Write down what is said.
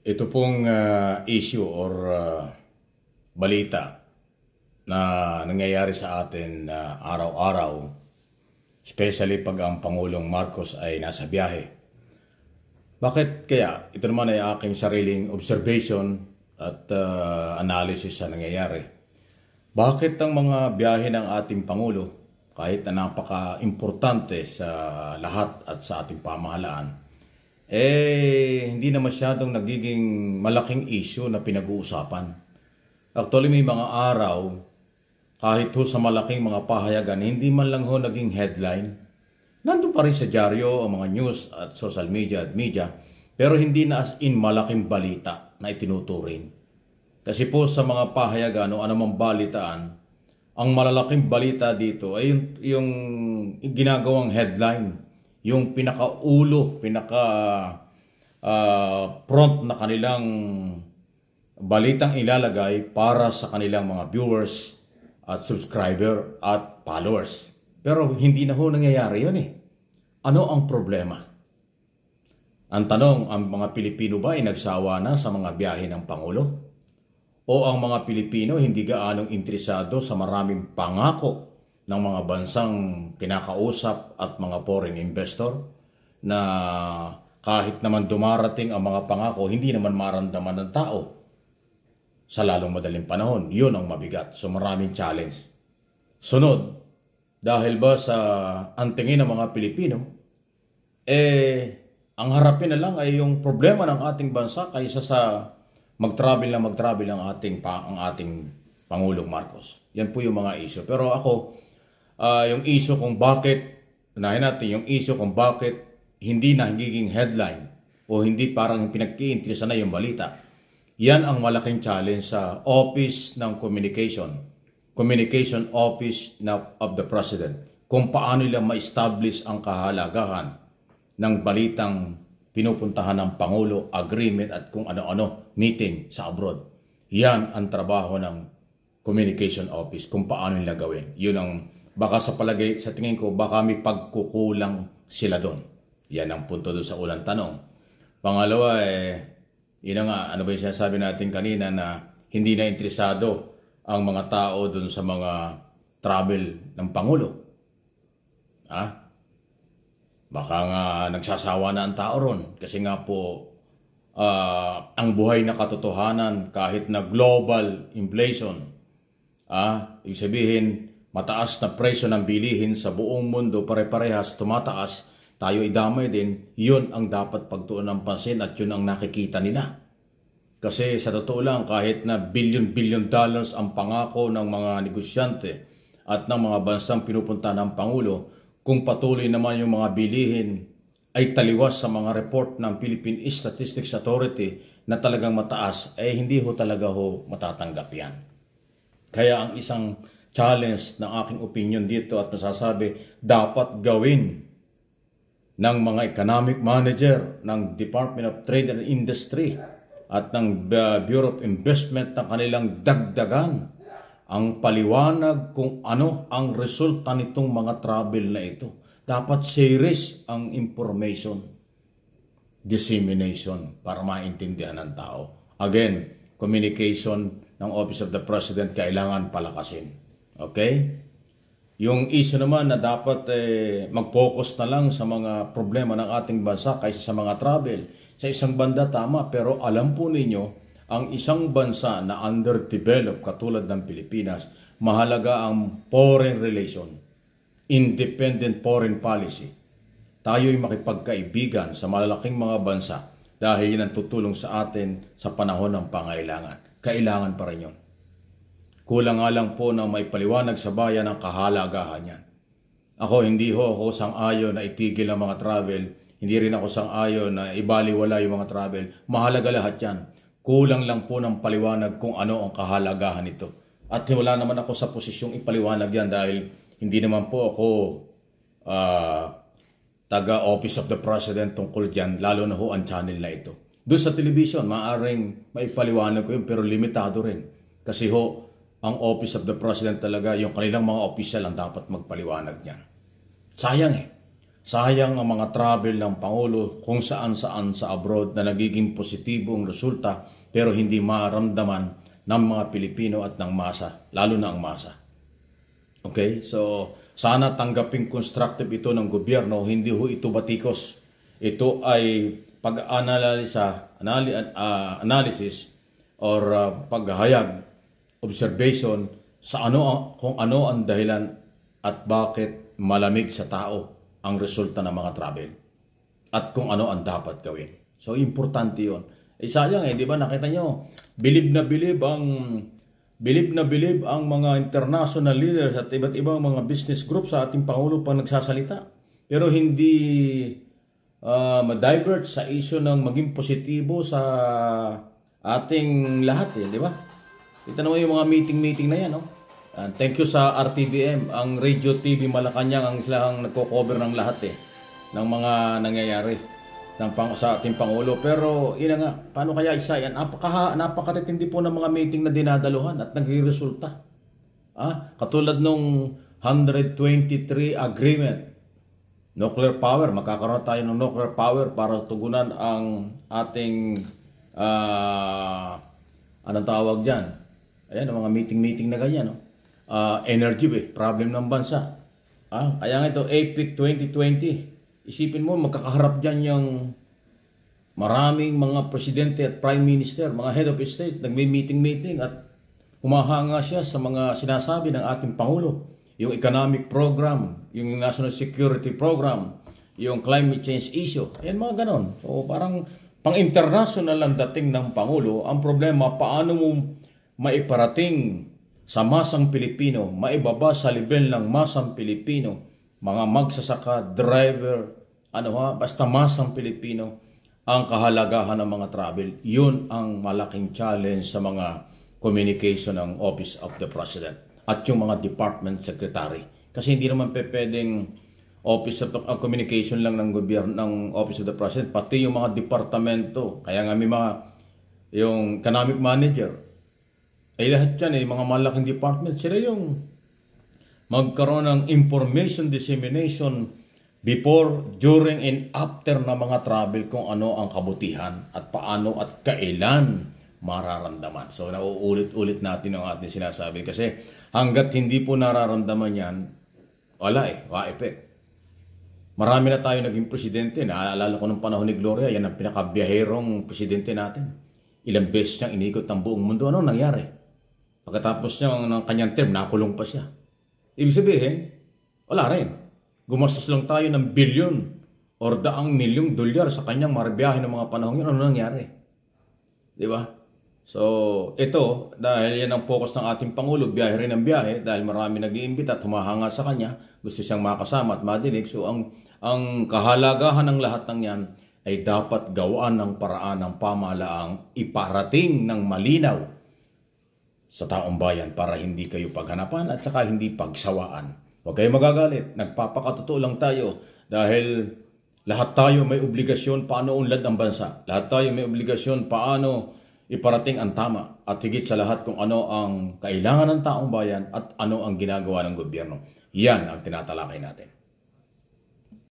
Ito pong issue or balita na nangyayari sa atin araw-araw, especially pag ang Pangulong Marcos ay nasa biyahe. Bakit kaya? Ito naman ay aking sariling observation at analysis sa nangyayari. Bakit ang mga biyahe ng ating Pangulo, kahit na napaka-importante sa lahat at sa ating pamahalaan, hindi na masyadong nagiging malaking issue na pinag-uusapan. Actually, may mga araw, kahit ho sa malaking mga pahayagan, hindi man lang ho naging headline. Nandun pa rin sa dyaryo ang mga news at social media at media, pero hindi na as in malaking balita na itinuturing. Kasi po sa mga pahayagan o anumang balitaan, ang malalaking balita dito ay yung ginagawang headline, yung pinakaulo, front na kanilang balitang ilalagay para sa kanilang mga viewers at subscriber at followers. Pero hindi na ho nangyayari yun eh. Ano ang problema? Ang tanong, ang mga Pilipino ba ay nagsawa na sa mga biyahe ng Pangulo? O ang mga Pilipino hindi gaanong interesado sa maraming pangako ng mga bansang kinakausap at mga foreign investor na kahit naman dumarating ang mga pangako, hindi naman maramdaman ng tao sa lalong madaling panahon. Yun ang mabigat. So maraming challenge. Sunod, dahil ba sa antingin ng mga Pilipino, ang harapin na lang ay yung problema ng ating bansa kaysa sa mag-travel ang ating Pangulong Marcos. Yan po yung mga issue. Pero ako, yung issue kung bakit, unahin natin yung issue kung bakit hindi na higiging headline o hindi parang pinag-iinteresa na yung balita. Yan ang malaking challenge sa Office ng Communication Office of the President. Kung paano nila ma-establish ang kahalagahan ng balitang pinupuntahan ng Pangulo, agreement at kung ano-ano, meeting sa abroad. Yan ang trabaho ng Communication Office, kung paano nila gawin. Yun ang baka sa palagay, sa tingin ko, baka may pagkukulang sila doon. Yan ang punto doon sa ulang tanong. Pangalawa, yun nga, ano ba yung sinasabi natin kanina na hindi na interesado ang mga tao doon sa mga travel ng Pangulo. Baka nga nagsasawa na ang tao ron. Kasi nga po, ang buhay na katotohanan kahit na global inflation, ibig sabihin, mataas na presyo ng bilihin sa buong mundo, pare-parehas, tumataas, tayo idamay din, yun ang dapat pagtuon ng pansin at yun ang nakikita nila. Kasi sa totoo lang, kahit na billion dollars ang pangako ng mga negosyante at ng mga bansang pinupunta ng Pangulo, kung patuloy naman yung mga bilihin ay taliwas sa mga report ng Philippine Statistics Authority na talagang mataas, hindi ho talaga matatanggap yan. Kaya ang isang challenge ng aking opinion dito at masasabi, dapat gawin ng mga economic manager ng Department of Trade and Industry at ng Bureau of Investment na kanilang dagdagan ang paliwanag kung ano ang resulta nitong mga travel na ito. Dapat serious ang information dissemination para maintindihan ng tao. Again, communication ng Office of the President kailangan palakasin. Okay? Yung issue naman na dapat mag-focus na lang sa mga problema ng ating bansa kaysa sa mga travel. Sa isang banda tama, pero alam po ninyo, ang isang bansa na underdeveloped katulad ng Pilipinas, mahalaga ang foreign relation, independent foreign policy. Tayo'y makipagkaibigan sa malalaking mga bansa dahil yan ang tutulong sa atin sa panahon ng pangailangan. Kailangan pa rin yun. Kulang nga lang po na may paliwanag sa bayan ang kahalagahan yan. Ako, hindi ako sang-ayon na itigil ang mga travel. Hindi rin ako sang-ayon na ibaliwala yung mga travel. Mahalaga lahat yan. Kulang lang po ng paliwanag kung ano ang kahalagahan nito. At wala naman ako sa posisyong ipaliwanag yan dahil hindi naman po ako taga-Office of the President tungkol dyan, lalo na ho ang channel na ito. Doon sa television, maaaring maipaliwanag ko yun pero limitado rin. Kasi ang Office of the President talaga, yung kanilang mga official ang dapat magpaliwanag niyan. Sayang Sayang ang mga travel ng Pangulo kung saan-saan sa abroad na nagiging positibo ang resulta pero hindi maramdaman ng mga Pilipino at ng masa, lalo na ang masa. Okay? So, sana tanggaping constructive ito ng gobyerno, hindi ho ito batikos. Ito ay analysis or paghahayag, observation sa kung ano ang dahilan at bakit malamig sa tao ang resulta ng mga travel at kung ano ang dapat gawin. So, importante yun. Sayang di ba nakita nyo, bilib na bilib ang mga international leaders at iba't ibang mga business group sa ating Pangulo pang nagsasalita. Pero hindi ma-divert sa issue ng maging positibo sa ating lahat di ba? Kita naman yung mga meeting na yan, no? Thank you sa RTBM, ang Radio TV Malacanang ang silang nagko-cover ng lahat ng mga nangyayari sa ating Pangulo. Pero yun nga, paano kaya isa yan? Napakaritindi po ng mga meeting na dinadaluhan at nagre-resulta. Katulad nung 123 agreement, nuclear power, magkakaroon tayo ng nuclear power para tugunan ang ating anong tawag dyan? Ayan, ang mga meeting na ganyan, no? Energy problem ng bansa. Kaya nga ito, APEC 2020. Isipin mo, magkakaharap dyan yung maraming mga presidente at prime minister, mga head of state, nagme-meeting at humahanga siya sa mga sinasabi ng ating Pangulo. Yung economic program, yung national security program, yung climate change issue. Ayan, mga ganon. So, parang pang-international ang dating ng Pangulo. Ang problema, paano mo maiparating sa masang Pilipino, maibaba sa level ng masang Pilipino, mga magsasaka, driver, basta masang Pilipino, ang kahalagahan ng mga travel. Yun ang malaking challenge sa mga communication ng Office of the President at yung mga department secretary. Kasi hindi naman pwedeng Office of Communication lang ng gobyerno, ng Office of the President, pati yung mga departamento. Kaya nga may mga, yung economic manager, ay lahat yan mga malaking department. Sila yung magkaroon ng information dissemination before, during, and after na mga travel kung ano ang kabutihan at paano at kailan mararamdaman. So, nauulit-ulit natin ang ating sinasabi kasi hanggat hindi po nararamdaman yan, wala effect. Marami na tayo naging presidente. Naalala ko nung panahon ni Gloria, yan ang pinakabiyaherong presidente natin. Ilang beses niyang inikot ang buong mundo. Ano nangyari? Pagkatapos ng kanyang term, nakulong pa siya. Ibig sabihin, wala rin. Gumastos lang tayo ng bilyon or daang milyong dolyar sa kanyang marbiyahe ng mga panahon yun. Ano nangyari? Di ba? So, ito, dahil yan ang focus ng ating Pangulo, biyahe rin ang biyahe, dahil marami nag-iimbita at humahanga sa kanya, gusto siyang makasama at madinig. So, ang kahalagahan ng lahat ng yan ay dapat gawaan ng paraan ng pamahalaang iparating ng malinaw sa taong bayan para hindi kayo paghanapan at saka hindi pagsawaan. Huwag kayo magagalit. Nagpapakatotoo lang tayo dahil lahat tayo may obligasyon paano unlad ang bansa. Lahat tayo may obligasyon paano iparating ang tama at higit sa lahat kung ano ang kailangan ng taong bayan at ano ang ginagawa ng gobyerno. Yan ang tinatalakay natin.